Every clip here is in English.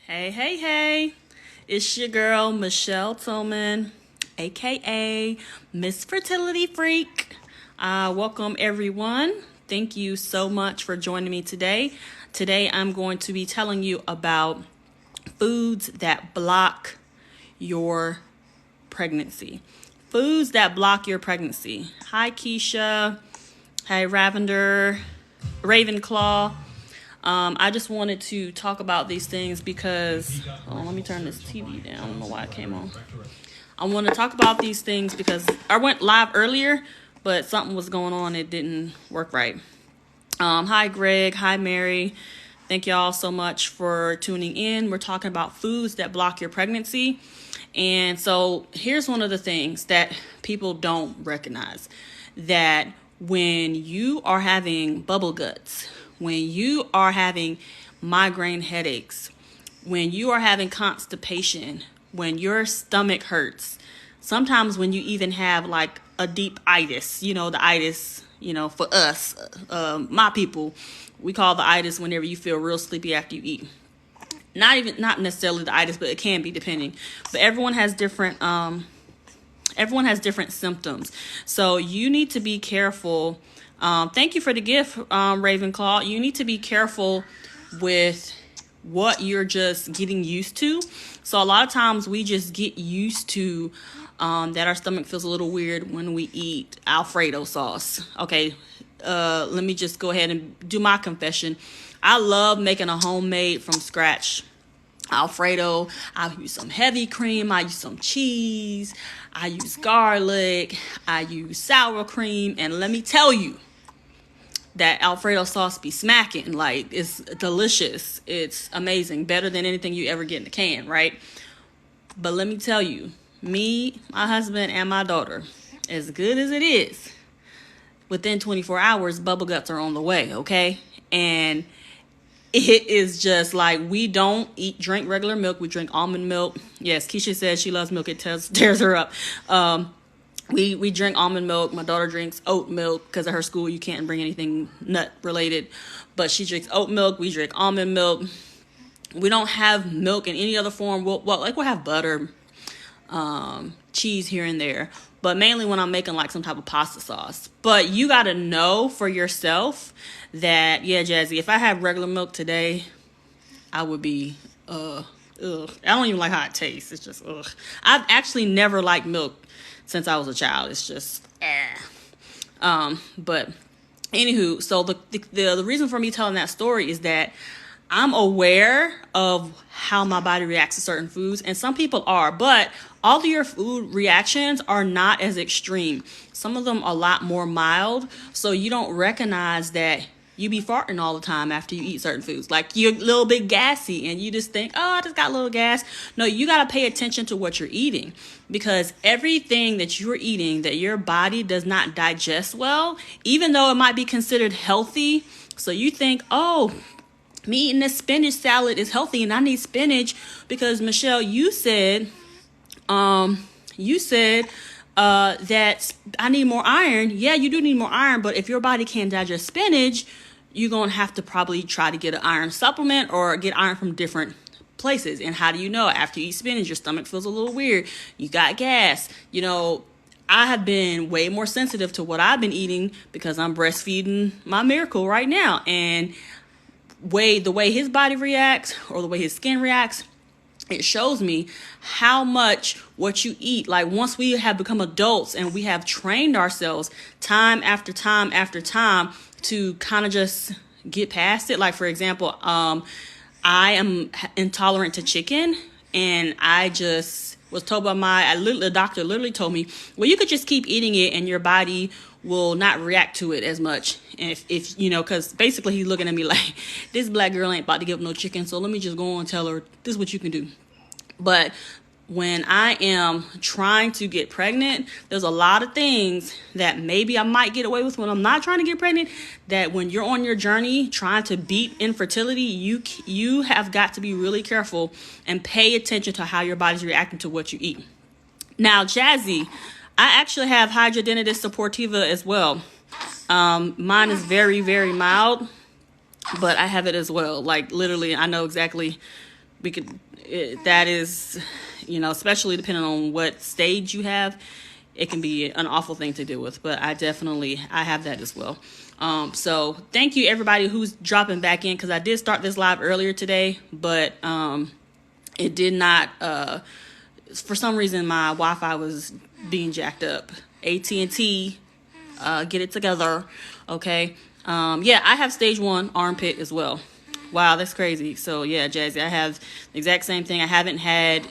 Hey, hey, hey. It's your girl, Michelle Tillman, aka Miss Fertility Freak. Welcome, everyone. Thank you so much for joining me today. Today, I'm going to be telling you about foods that block your pregnancy. Foods that block your pregnancy. Hi, Keisha. Hi, Ravenclaw. I just wanted to talk about these things because, let me turn this TV down. I don't know why it came on. I want to talk about these things because I went live earlier, but something was going on. It didn't work right. Hi, Greg. Hi, Mary. Thank y'all so much for tuning in. We're talking about foods that block your pregnancy. And so here's one of the things that people don't recognize, that when you are having bubble guts, when you are having migraine headaches, when you are having constipation, when your stomach hurts, sometimes when you even have like a deep itis, the itis, for us, my people, we call the itis whenever you feel real sleepy after you eat. Not necessarily the itis, but it can be depending. But everyone has different symptoms. So you need to be careful. Thank you for the gift, Ravenclaw. You need to be careful with what you're just getting used to. So a lot of times we just get used to that our stomach feels a little weird when we eat Alfredo sauce. Okay, let me just go ahead and do my confession. I love making a homemade from scratch Alfredo. I use some heavy cream. I use some cheese. I use garlic. I use sour cream. And let me tell you, that Alfredo sauce be smacking. Like, it's delicious. It's amazing. Better than anything you ever get in the can, right? But let me tell you, me, my husband, and my daughter, as good as it is, within 24 hours, bubble guts are on the way, okay? And it is just like, we don't drink regular milk. We drink almond milk. Yes, Keisha says she loves milk. It tears her up. We drink almond milk. My daughter drinks oat milk because of her school. You can't bring anything nut related. But she drinks oat milk. We drink almond milk. We don't have milk in any other form. We'll have butter, cheese here and there. But mainly when I'm making like some type of pasta sauce. But you got to know for yourself that, yeah, Jazzy, if I had regular milk today, I would be, ugh. I don't even like how it tastes. It's just, ugh. I've actually never liked milk since I was a child. It's just, but anywho, so the reason for me telling that story is that I'm aware of how my body reacts to certain foods, and some people are, but all of your food reactions are not as extreme. Some of them are a lot more mild, so you don't recognize that you be farting all the time after you eat certain foods. Like, you're a little bit gassy and you just think, oh, I just got a little gas. No, you got to pay attention to what you're eating, because everything that you're eating that your body does not digest well, even though it might be considered healthy. So you think, oh, me eating this spinach salad is healthy and I need spinach because, Michelle, you said that I need more iron. Yeah, you do need more iron, but if your body can't digest spinach, you're going to have to probably try to get an iron supplement or get iron from different places. And how do you know? After you eat spinach, your stomach feels a little weird. You got gas. I have been way more sensitive to what I've been eating because I'm breastfeeding my Miracle right now. And the way his body reacts, or the way his skin reacts, it shows me how much what you eat, like once we have become adults and we have trained ourselves time after time after time to kind of just get past it. Like, for example, I am intolerant to chicken, and I just was told by the doctor literally told me, well, you could just keep eating it and your body will not react to it as much. And if because basically he's looking at me like, this black girl ain't about to give up no chicken, so let me just go on and tell her this is what you can do. But when I am trying to get pregnant, there's a lot of things that maybe I might get away with when I'm not trying to get pregnant, that when you're on your journey trying to beat infertility, you have got to be really careful and pay attention to how your body's reacting to what you eat. Now, Jazzy, I actually have hidradenitis suppurativa as well. Mine is very, very mild, but I have it as well. Like, literally, I know exactly that is, especially depending on what stage you have, it can be an awful thing to deal with. But I have that as well. So thank you everybody who's dropping back in, because I did start this live earlier today, but it did not, for some reason my Wi-Fi was being jacked up. AT&T, get it together. Okay. I have stage 1 armpit as well. Wow, that's crazy. So yeah, Jazzy, I have the exact same thing. I haven't had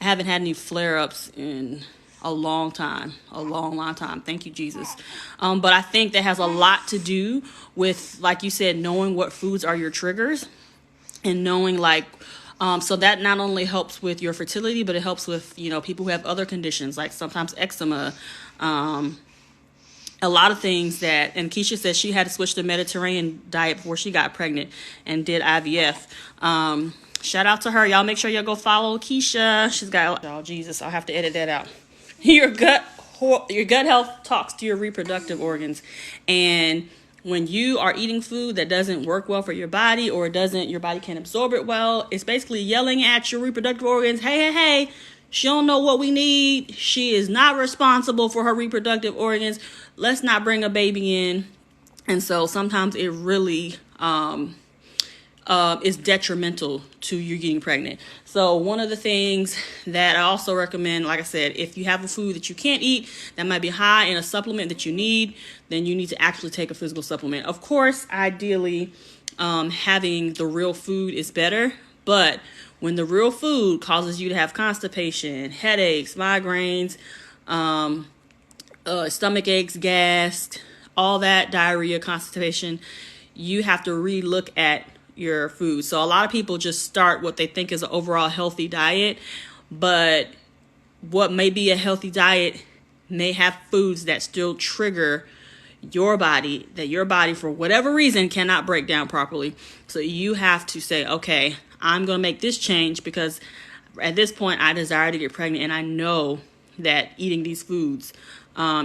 any flare-ups in a long time. Thank you, Jesus. But I think that has a lot to do with, like you said, knowing what foods are your triggers, and knowing so that not only helps with your fertility, but it helps with, people who have other conditions, like sometimes eczema, a lot of things and Keisha says she had to switch to Mediterranean diet before she got pregnant and did IVF. Shout out to her. Y'all make sure y'all go follow Keisha. She's got, oh Jesus, I'll have to edit that out. Your gut health talks to your reproductive organs. And when you are eating food that doesn't work well for your body, or your body can't absorb it well, it's basically yelling at your reproductive organs, hey, she don't know what we need. She is not responsible for her reproductive organs. Let's not bring a baby in. And so sometimes it really is detrimental to you getting pregnant. So one of the things that I also recommend, like I said, if you have a food that you can't eat that might be high in a supplement that you need, then you need to actually take a physical supplement. Of course, ideally, having the real food is better, but when the real food causes you to have constipation, headaches, migraines, stomach aches, gas, all that, diarrhea, constipation, you have to re-look at your food. So a lot of people just start what they think is an overall healthy diet, but what may be a healthy diet may have foods that still trigger your body, that your body for whatever reason cannot break down properly. So you have to say, okay, I'm going to make this change because at this point I desire to get pregnant, and I know that eating these foods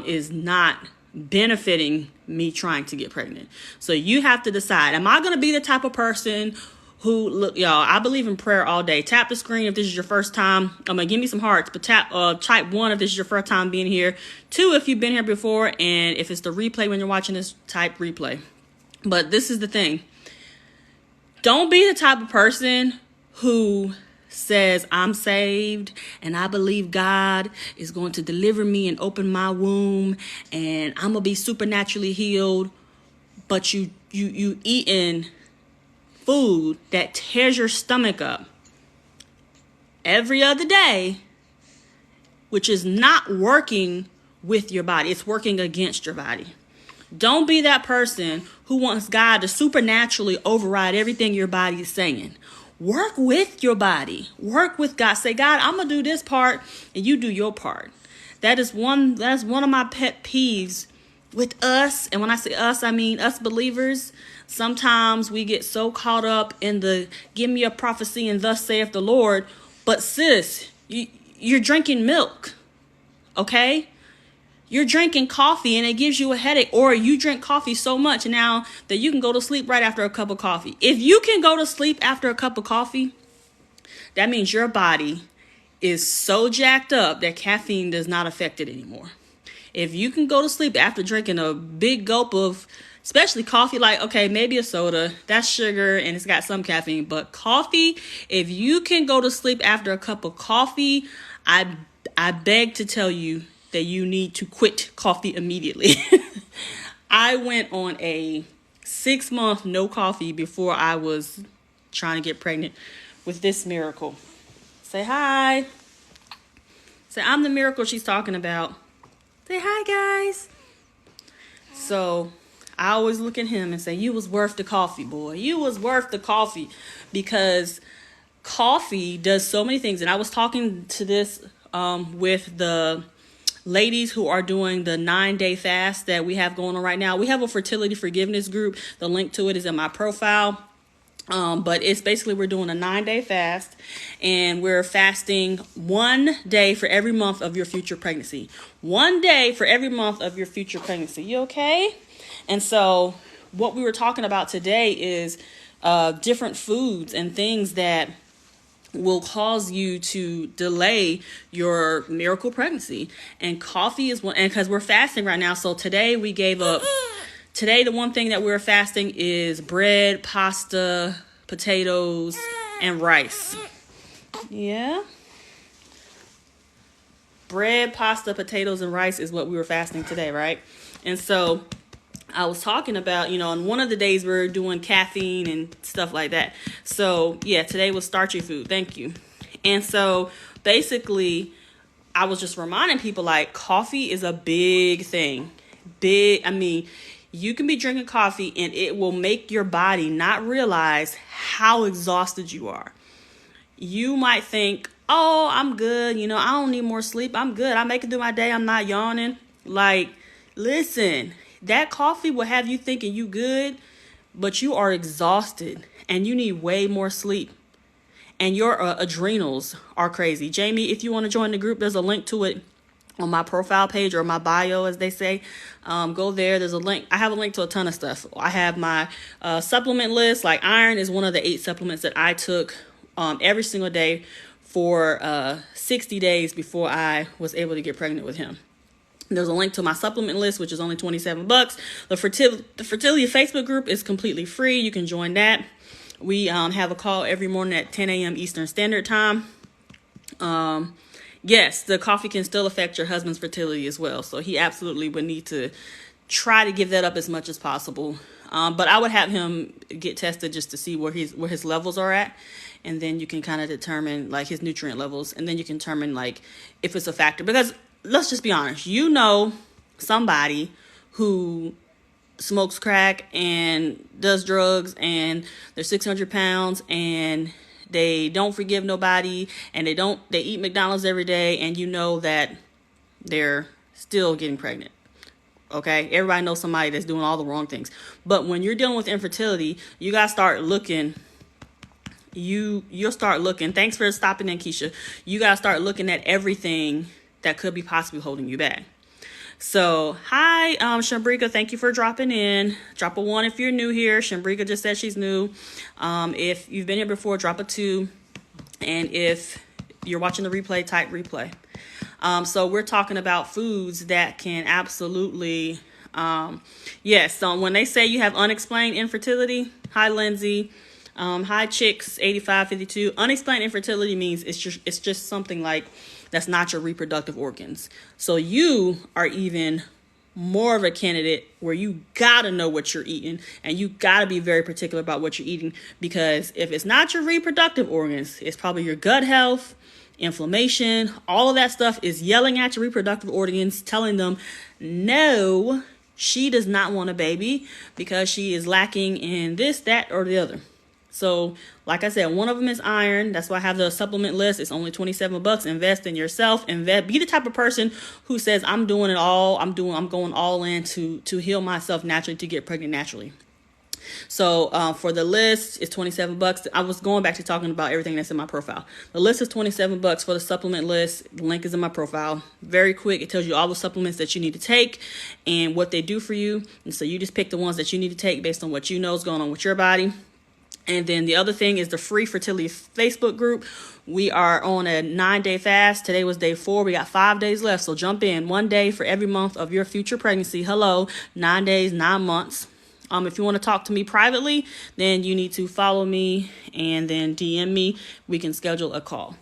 is not benefiting me trying to get pregnant. So you have to decide, am I going to be the type of person who, look, y'all, I believe in prayer all day. Tap the screen if this is your first time. I'm going to give me some hearts, but type 1 if this is your first time being here. 2 if you've been here before, and if it's the replay when you're watching this, type replay. But this is the thing. Don't be the type of person who says, I'm saved and I believe God is going to deliver me and open my womb and I'm gonna be supernaturally healed, but you eating food that tears your stomach up every other day, which is not working with your body. It's working against your body. Don't be that person who wants God to supernaturally override everything your body is saying. Work with your body. Work with God. Say, God, I'm going to do this part and you do your part. That's one of my pet peeves with us. And when I say us, I mean us believers. Sometimes we get so caught up in the give me a prophecy and thus saith the Lord. But sis, you're drinking milk. Okay? You're drinking coffee and it gives you a headache, or you drink coffee so much now that you can go to sleep right after a cup of coffee. If you can go to sleep after a cup of coffee, that means your body is so jacked up that caffeine does not affect it anymore. If you can go to sleep after drinking a big gulp of, especially coffee, like, okay, maybe a soda, that's sugar and it's got some caffeine, but coffee, if you can go to sleep after a cup of coffee, I beg to tell you that you need to quit coffee immediately. I went on a 6-month no coffee before I was trying to get pregnant with this miracle. Say hi. Say, I'm the miracle she's talking about. Say hi, guys. So I always look at him and say, you was worth the coffee, boy. You was worth the coffee, because coffee does so many things. And I was talking to this with the ladies who are doing the 9-day fast that we have going on right now. We have a fertility forgiveness group. The link to it is in my profile. But it's basically, we're doing a 9-day fast, and we're fasting 1 day for every month of your future pregnancy. 1 day for every month of your future pregnancy. You okay? And so what we were talking about today is different foods and things that will cause you to delay your miracle pregnancy. And coffee is one, and because we're fasting right now, so today we gave up. Today, the one thing that we're fasting is bread, pasta, potatoes, and rice. Yeah. Bread, pasta, potatoes, and rice is what we were fasting today, right? And so I was talking about, on one of the days we're doing caffeine and stuff like that. So yeah, today was starchy food. Thank you. And so basically, I was just reminding people, like, coffee is a big thing. You can be drinking coffee and it will make your body not realize how exhausted you are. You might think, oh, I'm good. I don't need more sleep. I'm good. I make it through my day. I'm not yawning. Like, listen, that coffee will have you thinking you good, but you are exhausted and you need way more sleep. And your adrenals are crazy. Jamie, if you want to join the group, there's a link to it on my profile page, or my bio, as they say. Go there. There's a link. I have a link to a ton of stuff. I have my supplement list. Like, iron is one of the 8 supplements that I took every single day for 60 days before I was able to get pregnant with him. There's a link to my supplement list, which is only $27. The fertility Facebook group is completely free. You can join that. We have a call every morning at 10 a.m. Eastern Standard Time. Yes, the coffee can still affect your husband's fertility as well. So he absolutely would need to try to give that up as much as possible. But I would have him get tested just to see where his levels are at. And then you can kind of determine, like, his nutrient levels. And then you can determine, like, if it's a factor. Because let's just be honest. Somebody who smokes crack and does drugs and they're 600 pounds and they don't forgive nobody, and they eat McDonald's every day, and that they're still getting pregnant. Okay? Everybody knows somebody that's doing all the wrong things. But when you're dealing with infertility, you got to start looking. You'll start looking. Thanks for stopping in, Keisha. You got to start looking at everything that could be possibly holding you back. So, hi, Shambrika. Thank you for dropping in. Drop a 1 if you're new here. Shambrika just said she's new. If you've been here before, drop a 2. And if you're watching the replay, type replay. So we're talking about foods that can absolutely, yes. So when they say you have unexplained infertility, hi, Lindsay. Hi, Chicks 8552. Unexplained infertility means it's just something like that's not your reproductive organs. So you are even more of a candidate where you gotta know what you're eating, and you gotta be very particular about what you're eating, because if it's not your reproductive organs, it's probably your gut health, inflammation, all of that stuff is yelling at your reproductive organs, telling them, no, she does not want a baby because she is lacking in this, that, or the other. So, like I said, one of them is iron. That's why I have the supplement list. It's only $27. Invest in yourself. Be the type of person who says, I'm doing it all. I'm going all in to heal myself naturally, to get pregnant naturally. So, for the list, it's $27. I was going back to talking about everything that's in my profile. The list is $27 for the supplement list. The link is in my profile. Very quick. It tells you all the supplements that you need to take and what they do for you. And so you just pick the ones that you need to take based on what you know is going on with your body. And then the other thing is the free fertility Facebook group. We are on a 9-day fast. Today was day 4. We got 5 days left. So jump in. 1 day for every month of your future pregnancy. Hello, 9 days, 9 months. If you want to talk to me privately, then you need to follow me and then DM me. We can schedule a call.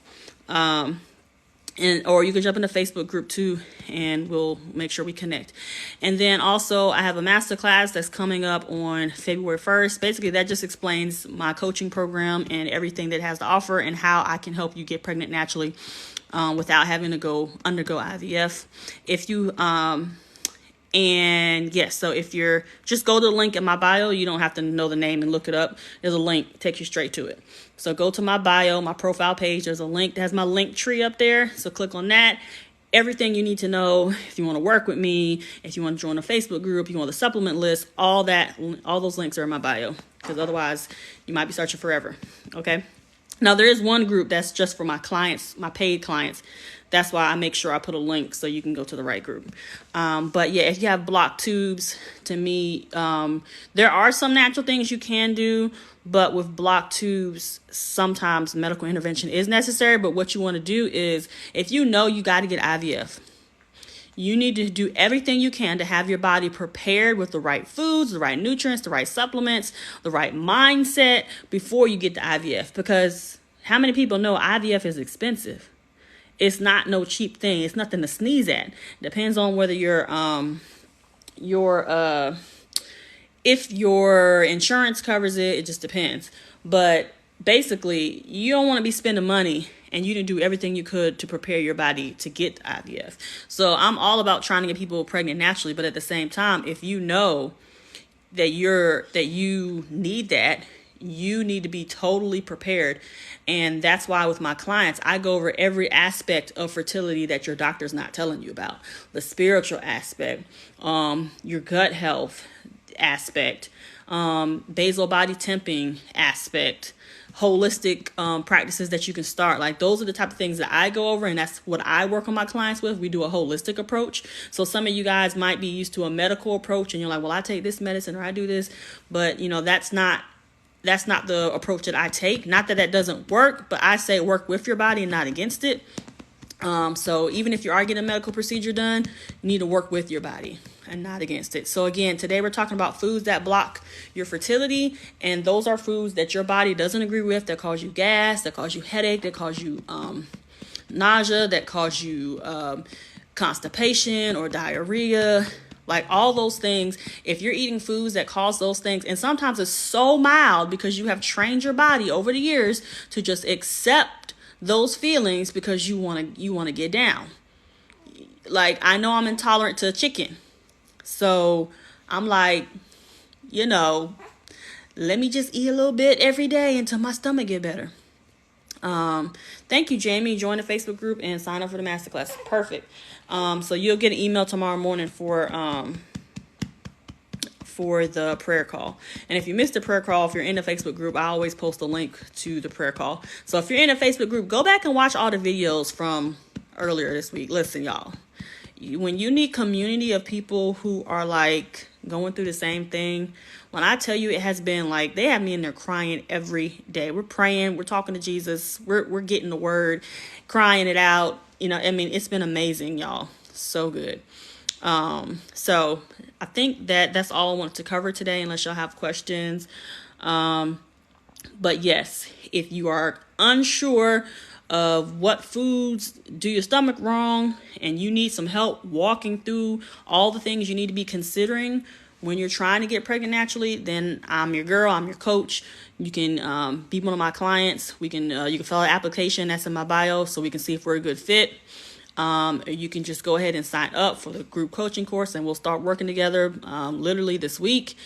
Or you can jump in the Facebook group too, and we'll make sure we connect. And then also I have a masterclass that's coming up on February 1st. Basically, that just explains my coaching program and everything that it has to offer, and how I can help you get pregnant naturally without having to undergo IVF. And yes, so if you're just go to the link in my bio, you don't have to know the name and look it up. There's a link, takes you straight to it. So go to my bio, my profile page. There's a link that has my link tree up there. So click on that. Everything you need to know if you want to work with me, if you want to join a Facebook group, you want the supplement list, all those links are in my bio, because otherwise you might be searching forever. Okay. Now there is one group that's just for my clients, my paid clients. That's why I make sure I put a link so you can go to the right group. But yeah, if you have blocked tubes, to me, there are some natural things you can do, but with blocked tubes, sometimes medical intervention is necessary. But what you want to do is, if you know you got to get IVF, you need to do everything you can to have your body prepared with the right foods, the right nutrients, the right supplements, the right mindset before you get the IVF. Because how many people know IVF is expensive? It's not no cheap thing. It's nothing to sneeze at. Depends on whether if your insurance covers it. It just depends. But basically, you don't want to be spending money, and you didn't do everything you could to prepare your body to get IVF. So I'm all about trying to get people pregnant naturally, but at the same time, if you know that you need that, you need to be totally prepared. And that's why with my clients, I go over every aspect of fertility that your doctor's not telling you about. The spiritual aspect, your gut health aspect, basal body temping aspect, holistic practices that you can start. Like, those are the type of things that I go over, and that's what I work on my clients with. We do a holistic approach. So some of you guys might be used to a medical approach, and you're like, well, I take this medicine or I do this, but that's not the approach that I take. Not that that doesn't work, but I say work with your body and not against it. So even if you are getting a medical procedure done, you need to work with your body and not against it. So again, today we're talking about foods that block your fertility. And those are foods that your body doesn't agree with, that cause you gas, that cause you headache, that cause you nausea, that cause you constipation or diarrhea. Like, all those things, if you're eating foods that cause those things, and sometimes it's so mild because you have trained your body over the years to just accept those feelings because you want to get down. Like, I know I'm intolerant to chicken. So I'm like, let me just eat a little bit every day until my stomach get better. Thank you, Jamie. Join the Facebook group and sign up for the masterclass. Perfect. So you'll get an email tomorrow morning for the prayer call. And if you missed the prayer call, if you're in the Facebook group, I always post a link to the prayer call. So if you're in a Facebook group, go back and watch all the videos from earlier this week. Listen, y'all, when you need community of people who are like going through the same thing, when I tell you, it has been like, they have me in there crying every day. We're praying, we're talking to Jesus, we're getting the word, crying it out. It's been amazing, y'all. So good. So I think that's all I wanted to cover today, unless y'all have questions. But yes, if you are unsure of what foods do your stomach wrong and you need some help walking through all the things you need to be considering when you're trying to get pregnant naturally, then I'm your girl. I'm your coach. You can be one of my clients. You can fill out an application that's in my bio so we can see if we're a good fit. You can just go ahead and sign up for the group coaching course, and we'll start working together literally this week.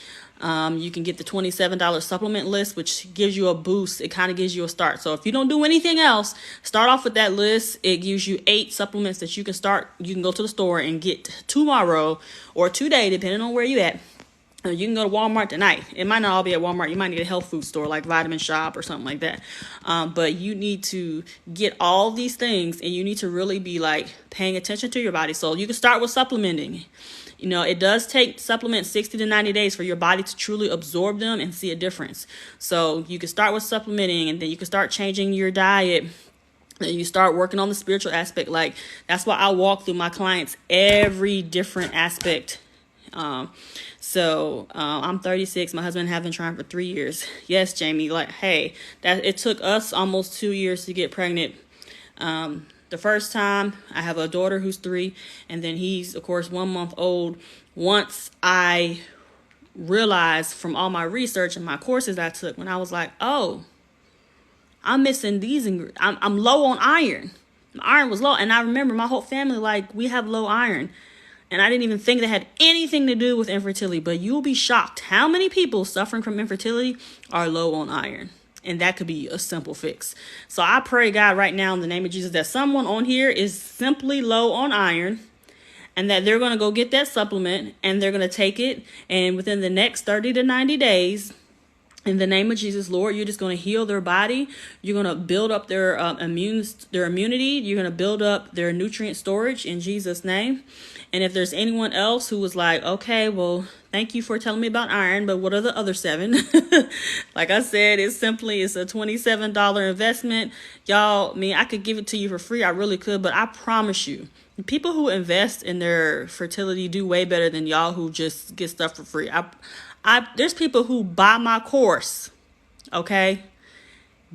You can get the $27 supplement list, which gives you a boost. It kind of gives you a start. So if you don't do anything else, start off with that list. It gives you 8 supplements that you can start. You can go to the store and get tomorrow or today, depending on where you at. You can go to Walmart tonight. It might not all be at Walmart. You might need a health food store like Vitamin Shop or something like that. But you need to get all these things, and you need to really be like paying attention to your body. So you can start with supplementing. It does take supplements 60 to 90 days for your body to truly absorb them and see a difference. So you can start with supplementing, and then you can start changing your diet. And you start working on the spiritual aspect. Like, that's why I walk through my clients every different aspect. So I'm 36. My husband has been trying for 3 years. Yes, Jamie. Like, hey, it took us almost 2 years to get pregnant. The first time, I have a daughter who's 3, and then he's, of course, 1 month old. Once I realized from all my research and my courses I took, when I was like, oh, I'm missing these ingredients. I'm low on iron. My iron was low, and I remember my whole family, like, we have low iron. And I didn't even think that had anything to do with infertility. But you'll be shocked how many people suffering from infertility are low on iron. And that could be a simple fix. So I pray, God, right now in the name of Jesus, that someone on here is simply low on iron, and that they're going to go get that supplement, and they're going to take it. And within the next 30 to 90 days, In the name of Jesus, Lord, you're just going to heal their body. You're going to build up their immunity. You're going to build up their nutrient storage in Jesus' name. And if there's anyone else who was like, okay, well, thank you for telling me about iron, but what are the other 7? Like I said, it's a $27 investment. Y'all, I could give it to you for free. I really could, but I promise you, people who invest in their fertility do way better than y'all who just get stuff for free. There's people who buy my course, okay?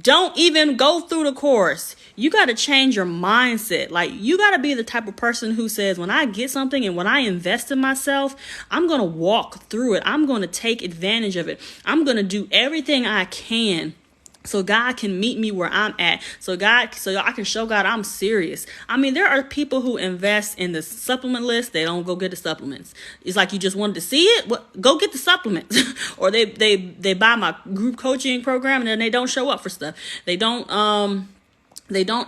Don't even go through the course. You got to change your mindset. Like, you got to be the type of person who says, when I get something and when I invest in myself, I'm going to walk through it. I'm going to take advantage of it. I'm going to do everything I can so God can meet me where I'm at. So I can show God I'm serious. I mean, there are people who invest in the supplement list. They don't go get the supplements. It's like, you just wanted to see it. Go get the supplements. Or they buy my group coaching program and then they don't show up for stuff. They don't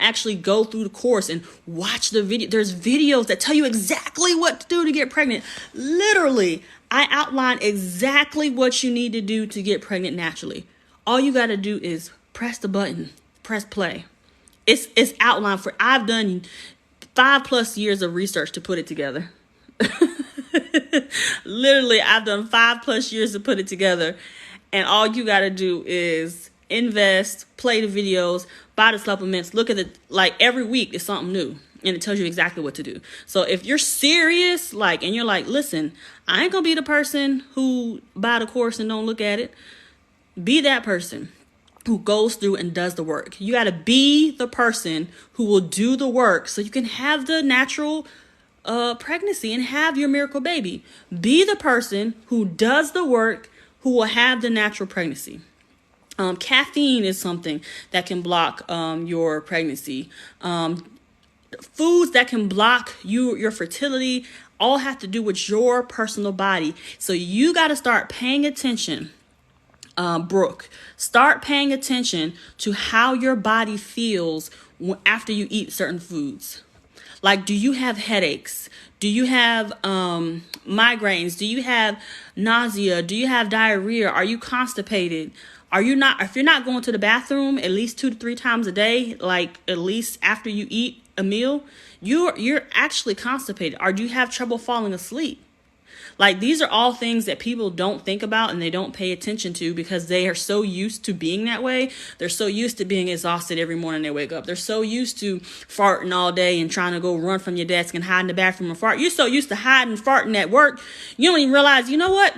actually go through the course and watch the video. There's videos that tell you exactly what to do to get pregnant. Literally, I outline exactly what you need to do to get pregnant naturally. All you got to do is press the button, press play. It's outlined for, I've done 5+ years of research to put it together. Literally, I've done 5+ years to put it together. And all you got to do is invest, play the videos, buy the supplements, look at it. Like, every week is something new. And it tells you exactly what to do. So if you're serious, and you're like, listen, I ain't going to be the person who buy the course and don't look at it. Be that person who goes through and does the work. You got to be the person who will do the work so you can have the natural pregnancy and have your miracle baby. Be the person who does the work, who will have the natural pregnancy. Caffeine is something that can block your pregnancy. Foods that can block your fertility all have to do with your personal body. So you got to start paying attention. Brooke, start paying attention to how your body feels after you eat certain foods. Like, do you have headaches? Do you have migraines? Do you have nausea? Do you have diarrhea? Are you constipated? If you're not going to the bathroom at least 2 to 3 times a day, like at least after you eat a meal, you're actually constipated. Or do you have trouble falling asleep? Like, these are all things that people don't think about and they don't pay attention to because they are so used to being that way. They're so used to being exhausted every morning they wake up. They're so used to farting all day and trying to go run from your desk and hide in the bathroom and fart. You're so used to hiding, farting at work. You don't even realize, you know what?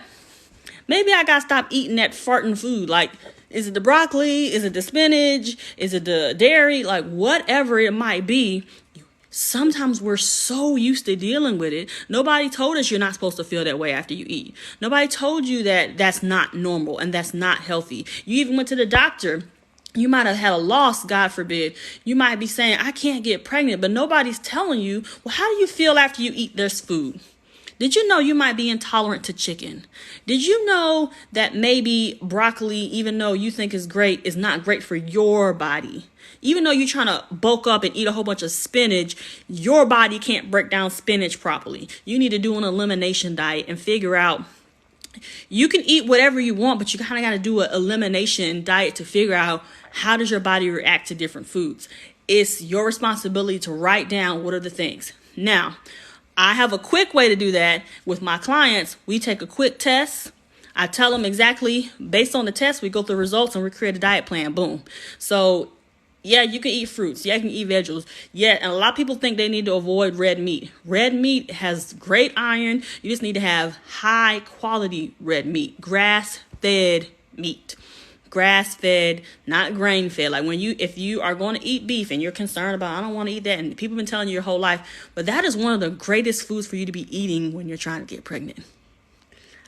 Maybe I got to stop eating that farting food. Like, is it the broccoli? Is it the spinach? Is it the dairy? Like, whatever it might be. Sometimes we're so used to dealing with it. Nobody told us you're not supposed to feel that way after you eat. Nobody told you that that's not normal and that's not healthy. You even went to the doctor. You might have had a loss, God forbid. You might be saying, I can't get pregnant, but nobody's telling you, well, how do you feel after you eat this food? Did you know you might be intolerant to chicken? Did you know that maybe broccoli, even though you think is great, is not great for your body? Even though you're trying to bulk up and eat a whole bunch of spinach, your body can't break down spinach properly. You need to do an elimination diet and figure out, you can eat whatever you want, but you kind of got to do an elimination diet to figure out how does your body react to different foods. It's your responsibility to write down what are the things. Now, I have a quick way to do that with my clients. We take a quick test. I tell them exactly, based on the test, we go through the results and we create a diet plan. Boom. So yeah, you can eat fruits. Yeah, you can eat vegetables. Yeah, and a lot of people think they need to avoid red meat. Red meat has great iron. You just need to have high quality red meat, grass-fed meat. Grass-fed, not grain-fed. Like if you are going to eat beef and you're concerned about, I don't want to eat that, and people have been telling you your whole life, but that is one of the greatest foods for you to be eating when you're trying to get pregnant.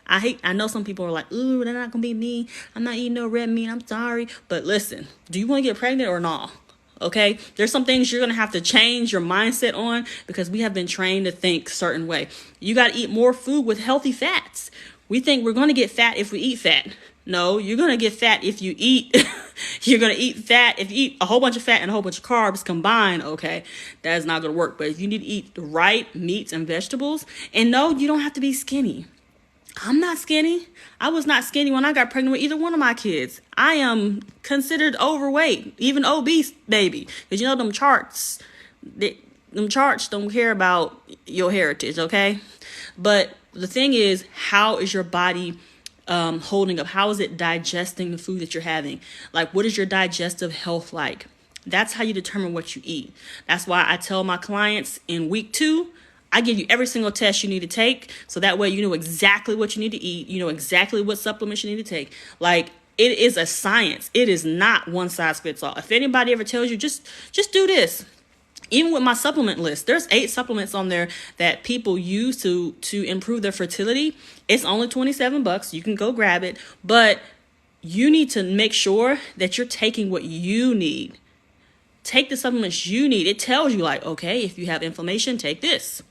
I know some people are like, ooh, they're not going to be me. I'm not eating no red meat. I'm sorry. But listen, do you want to get pregnant or not? Okay, there's some things you're going to have to change your mindset on because we have been trained to think a certain way. You got to eat more food with healthy fats. We think we're going to get fat if we eat fat. No, you're going to get fat if you eat. You're going to eat fat. If you eat a whole bunch of fat and a whole bunch of carbs combined, okay, that is not going to work. But if you need to eat the right meats and vegetables, and no, you don't have to be skinny. I'm not skinny. I was not skinny when I got pregnant with either one of my kids. I am considered overweight, even obese, baby. Because you know them charts don't care about your heritage, okay? But the thing is, how is your body holding up? How is it digesting the food that you're having? Like, what is your digestive health like? That's how you determine what you eat. That's why I tell my clients in week 2, I give you every single test you need to take. So that way you know exactly what you need to eat. You know exactly what supplements you need to take. Like, it is a science. It is not one size fits all. If anybody ever tells you, just do this. Even with my supplement list, there's 8 supplements on there that people use to improve their fertility. It's only $27. You can go grab it, but you need to make sure that you're taking what you need. Take the supplements you need. It tells you, like, okay, if you have inflammation, take this.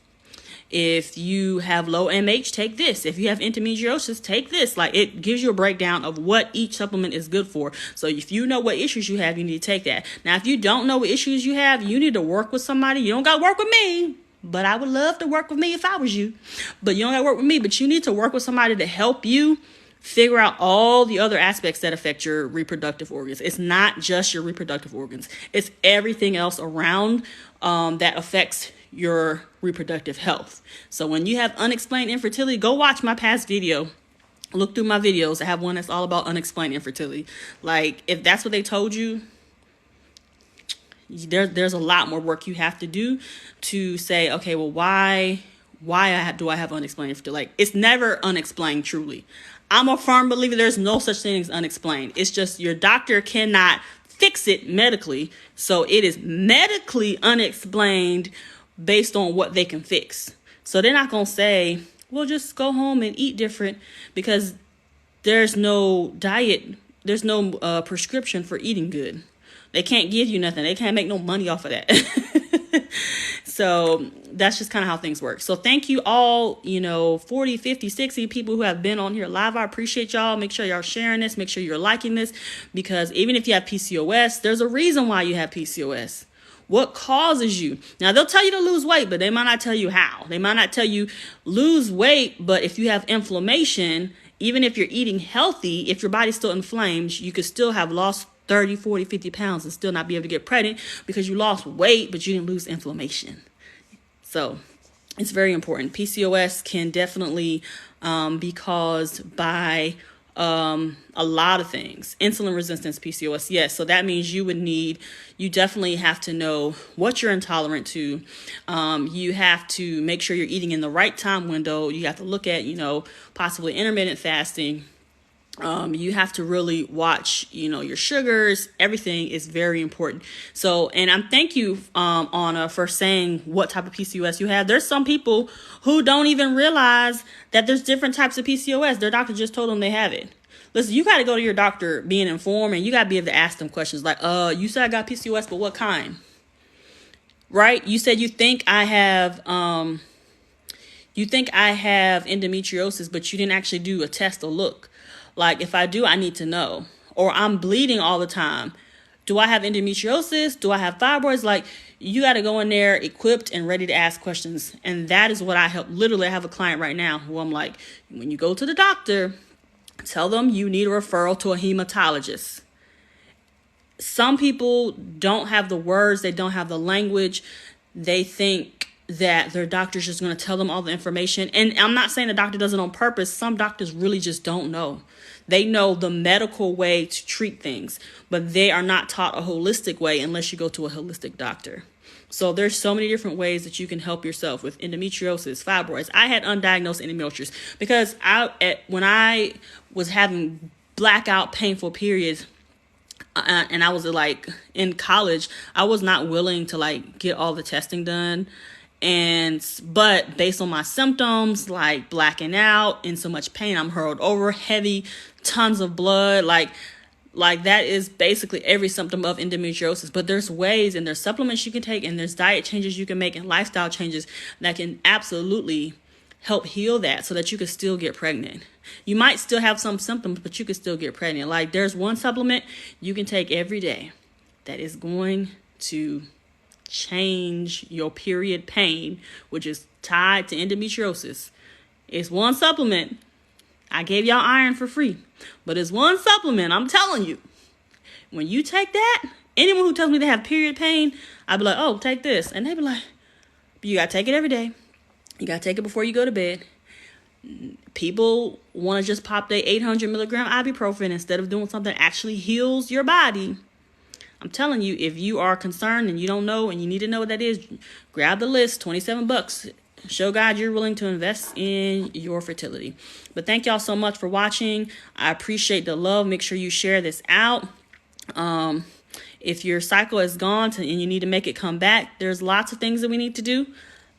If you have low MH, take this. If you have endometriosis, take this. Like, it gives you a breakdown of what each supplement is good for. So if you know what issues you have, you need to take that. Now, if you don't know what issues you have, you need to work with somebody. You don't got to work with me, but I would love to work with me if I was you. But you don't got to work with me, but you need to work with somebody to help you figure out all the other aspects that affect your reproductive organs. It's not just your reproductive organs. It's everything else around that affects your reproductive health. So when you have unexplained infertility, go watch my past video. Look through my videos. I have one that's all about unexplained infertility. Like, if that's what they told you, there's a lot more work you have to do to say, okay, well, why do I have unexplained infertility? Like, it's never unexplained, truly. I'm a firm believer there's no such thing as unexplained. It's just your doctor cannot fix it medically. So it is medically unexplained based on what they can fix. So they're not going to say, well, just go home and eat different, because there's no diet, there's no prescription for eating good. They can't give you nothing. They can't make no money off of that. So that's just kind of how things work. So thank you all, 40, 50, 60 people who have been on here live. I appreciate y'all. Make sure y'all sharing this. Make sure you're liking this, because even if you have PCOS, there's a reason why you have PCOS. What causes you? Now, they'll tell you to lose weight, but they might not tell you how. They might not tell you lose weight, but if you have inflammation, even if you're eating healthy, if your body's still inflamed, you could still have lost 30, 40, 50 pounds and still not be able to get pregnant because you lost weight, but you didn't lose inflammation. So it's very important. PCOS can definitely be caused by a lot of things. Insulin resistance, PCOS, yes. So that means you definitely have to know what you're intolerant to. You have to make sure you're eating in the right time window. You have to look at, possibly intermittent fasting. You have to really watch, your sugars. Everything is very important. So, and I'm thank you, Anna, for saying what type of PCOS you have. There's some people who don't even realize that there's different types of PCOS. Their doctor just told them they have it. Listen, you got to go to your doctor being informed, and you got to be able to ask them questions like, you said I got PCOS, but what kind? Right? You said you think I have endometriosis, but you didn't actually do a test or look. Like, if I do, I need to know. Or I'm bleeding all the time. Do I have endometriosis? Do I have fibroids? Like, you got to go in there equipped and ready to ask questions. And that is what I help. Literally, I have a client right now who I'm like, when you go to the doctor, tell them you need a referral to a hematologist. Some people don't have the words. They don't have the language. They think that their doctor's just going to tell them all the information. And I'm not saying the doctor does it on purpose. Some doctors really just don't know. They know the medical way to treat things, but they are not taught a holistic way unless you go to a holistic doctor. So there's so many different ways that you can help yourself with endometriosis, fibroids. I had undiagnosed endometriosis because when I was having blackout painful periods, and I was like in college, I was not willing to like get all the testing done. But based on my symptoms, like blacking out, in so much pain, I'm hurled over, heavy, tons of blood, like that is basically every symptom of endometriosis. But there's ways, and there's supplements you can take, and there's diet changes you can make, and lifestyle changes that can absolutely help heal that, so that you can still get pregnant. You might still have some symptoms, but you can still get pregnant. Like, there's one supplement you can take every day that is going to change your period pain, which is tied to endometriosis. It's one supplement I gave y'all iron for free. But it's one supplement, I'm telling you. When you take that, anyone who tells me they have period pain, I'd be like, oh, take this. And they'd be like, you got to take it every day. You got to take it before you go to bed. People want to just pop their 800 milligram ibuprofen instead of doing something that actually heals your body. I'm telling you, if you are concerned and you don't know and you need to know what that is, grab the list, $27. Show God you're willing to invest in your fertility. But thank y'all so much for watching. I appreciate the love. Make sure you share this out. If your cycle is gone and you need to make it come back, there's lots of things that we need to do.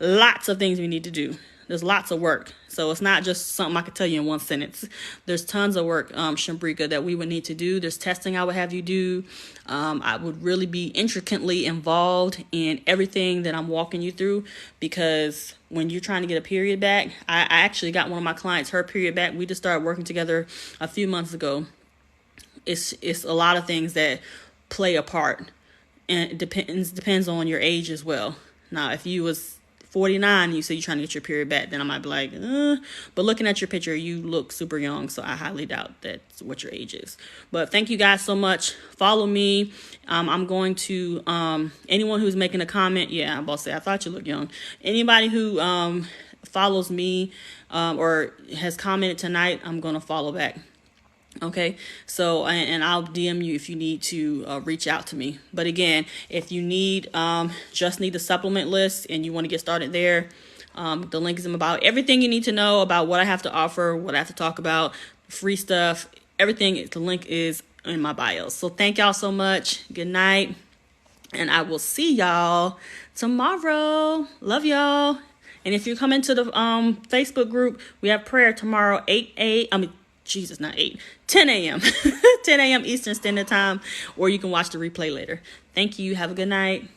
Lots of things we need to do. There's lots of work. So it's not just something I could tell you in one sentence. There's tons of work, Shambrika, that we would need to do. There's testing I would have you do. I would really be intricately involved in everything that I'm walking you through, because when you're trying to get a period back, I actually got one of my clients her period back. We just started working together a few months ago. It's a lot of things that play a part, and it depends on your age as well. Now, if you was 49 and you say you're trying to get your period back, then I might be like, but looking at your picture, you look super young, so I highly doubt that's what your age is. But thank you guys so much. Follow me. I'm going to anyone who's making a comment, I'm about to say I thought you look young. Anybody who follows me or has commented tonight, I'm going to follow back. Okay, so and I'll DM you if you need to reach out to me. But again, if you need just need the supplement list and you want to get started there, the link is in about everything you need to know about what I have to offer, what I have to talk about, free stuff, everything. The link is in my bio. So thank y'all so much. Good night, and I will see y'all tomorrow. Love y'all. And if you come into the Facebook group, we have prayer tomorrow, 10 a.m. 10 a.m. 10 a.m. Eastern Standard Time, or you can watch the replay later. Thank you. Have a good night.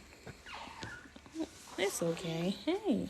It's okay. Hey.